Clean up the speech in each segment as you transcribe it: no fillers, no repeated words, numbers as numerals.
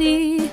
ready,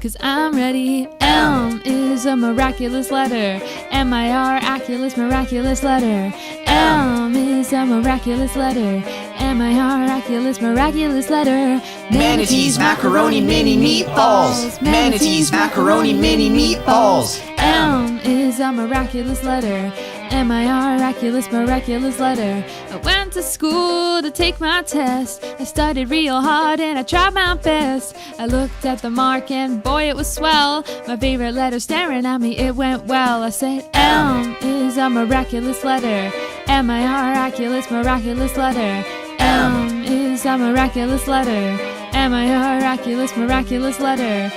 'cause I'm ready. M is a miraculous letter. M-I-R-aculous, miraculous letter. M is a miraculous letter. M-I-R-aculous, miraculous letter. Manatees, macaroni, mini meatballs. Manatees, macaroni, mini meatballs. M is a miraculous letter. M-I-R-aculous, miraculous letter. I went to school to take my test. I studied real hard and I tried my best. I looked at the mark and boy, it was swell. My favorite letter staring at me, it went well. I said M is a miraculous letter. M-I-R-aculous, miraculous letter. M is a miraculous letter. M-I-R-aculous, miraculous letter.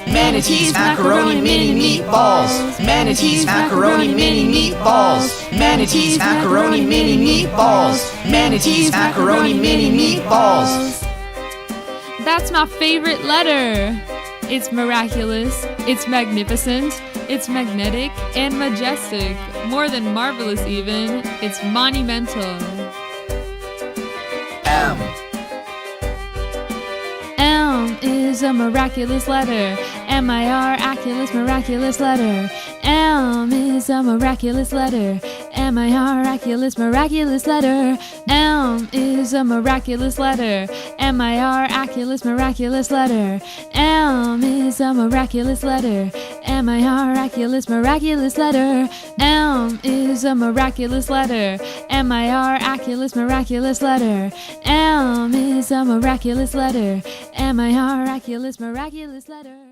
Manatees, macaroni, mini meatballs. Manatees, macaroni, mini meatballs. Manatees, macaroni, mini meatballs. Manatees, macaroni, mini meatballs. That's my favorite letter. It's miraculous, it's magnificent, it's magnetic and majestic. More than marvelous even, it's monumental. M is a miraculous letter. M-I-R-aculous, miraculous letter. M is a miraculous letter. M-I-R-aculous, miraculous letter. M is a miraculous letter. M-I-R-aculous, miraculous letter. M is a miraculous letter. M-I-R-aculous, miraculous letter. M is a miraculous letter. M-I-R-aculous, miraculous letter. M is a miraculous letter. M-I-R-aculous, miraculous letter.